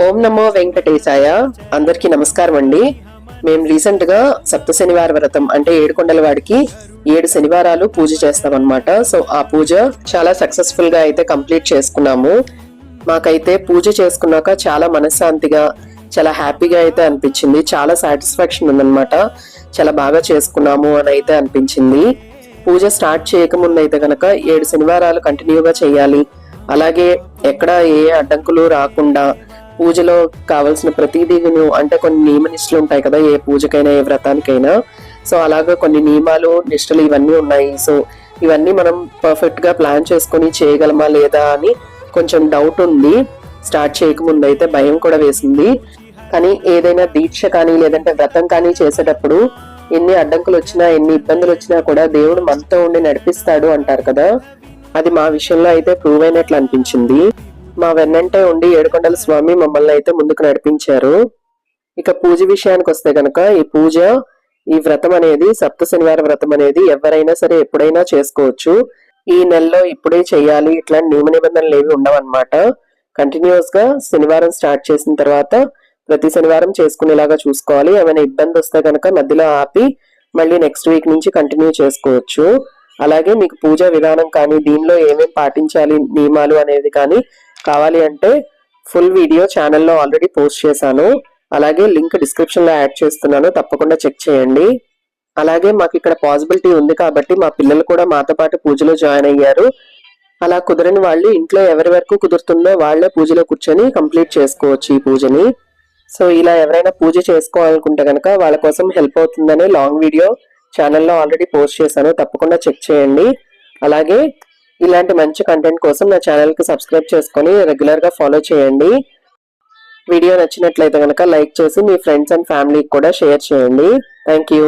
ఓం నమో వెంకటేశాయ. అందరికీ నమస్కారం అండి. మేము రీసెంట్ గా సప్త శనివార వ్రతం అంటే ఏడుకొండల వాడికి 7 శనివారాలు పూజ చేస్తాం అన్నమాట. సో ఆ పూజ చాలా సక్సెస్ఫుల్ గా అయితే కంప్లీట్ చేసుకున్నాము. మాకైతే పూజ చేసుకున్నాక చాలా మనశ్శాంతిగా చాలా హ్యాపీగా అయితే అనిపించింది. చాలా సాటిస్ఫాక్షన్ ఉందన్నమాట. చాలా బాగా చేసుకున్నాము అని అయితే అనిపించింది. పూజ స్టార్ట్ చేయకముందు అయితే కనుక 7 శనివారాలు కంటిన్యూగా చేయాలి, అలాగే ఎక్కడ ఏ అడ్డంకులు రాకుండా పూజలో కావాల్సిన ప్రతిదీను అంటే కొన్ని నియమ నిష్టలు ఉంటాయి కదా, ఏ పూజకైనా ఏ వ్రతానికైనా. సో అలాగా కొన్ని నియమాలు నిష్టలు ఇవన్నీ ఉన్నాయి. సో ఇవన్నీ మనం పర్ఫెక్ట్ గా ప్లాన్ చేసుకుని చేయగలమా లేదా అని కొంచెం డౌట్ ఉంది. స్టార్ట్ చేయకముందు అయితే భయం కూడా వేసింది. కానీ ఏదైనా దీక్ష కానీ లేదంటే వ్రతం కానీ చేసేటప్పుడు ఎన్ని అడ్డంకులు వచ్చినా ఎన్ని ఇబ్బందులు వచ్చినా కూడా దేవుడు మనతో ఉండి నడిపిస్తాడు అంటారు కదా. అది మా విషయంలో అయితే ప్రూవ్ అయినట్లు అనిపించింది. మా వెన్నంటే ఉండి ఏడుకొండల స్వామి మమ్మల్ని అయితే ముందుకు నడిపించారు. ఇక పూజ విషయానికి వస్తే గనక ఈ వ్రతం అనేది సప్త శనివార వ్రతం అనేది ఎవరైనా సరే ఎప్పుడైనా చేసుకోవచ్చు. ఈ నెలలో ఇప్పుడే చేయాలి ఇట్లాంటి నియమ నిబంధనలు ఏవి ఉండవన్నమాట. కంటిన్యూస్ గా శనివారం స్టార్ట్ చేసిన తర్వాత ప్రతి శనివారం చేసుకునేలాగా చూసుకోవాలి. ఏమైనా ఇబ్బంది వస్తే కనుక మధ్యలో ఆపి మళ్ళీ నెక్స్ట్ వీక్ నుంచి కంటిన్యూ చేసుకోవచ్చు. అలాగే మీకు పూజా విధానం కానీ దీనిలో ఏమేమి పాటించాలి నియమాలు అనేది కానీ కావాలి అంటే ఫుల్ వీడియో ఛానల్లో ఆల్రెడీ పోస్ట్ చేశాను. అలాగే లింక్ డిస్క్రిప్షన్ లో యాడ్ చేస్తున్నాను, తప్పకుండా చెక్ చేయండి. అలాగే మాకు ఇక్కడ పాసిబిలిటీ ఉంది కాబట్టి మా పిల్లలు కూడా మాతో పాటు పూజలో జాయిన్ అయ్యారు. అలా కుదరని వాళ్ళు ఇంట్లో ఎవరి వరకు కుదురుతుందో వాళ్లే పూజలో కూర్చొని కంప్లీట్ చేసుకోవచ్చు ఈ పూజని. సో ఇలా ఎవరైనా పూజ చేసుకోవాలనుకుంటే కనుక వాళ్ళ కోసం హెల్ప్ అవుతుందనే లాంగ్ వీడియో ఛానల్లో ఆల్రెడీ పోస్ట్ చేశాను, తప్పకుండా చెక్ చేయండి. అలాగే ఇలాంటి మంచి కంటెంట్ కోసం నా ఛానల్ కి సబ్స్క్రైబ్ చేసుకొని రెగ్యులర్ గా ఫాలో చేయండి. వీడియో నచ్చినట్లయితే కనుక లైక్ చేసి మీ ఫ్రెండ్స్ అండ్ ఫ్యామిలీకి కూడా షేర్ చేయండి. Thank you.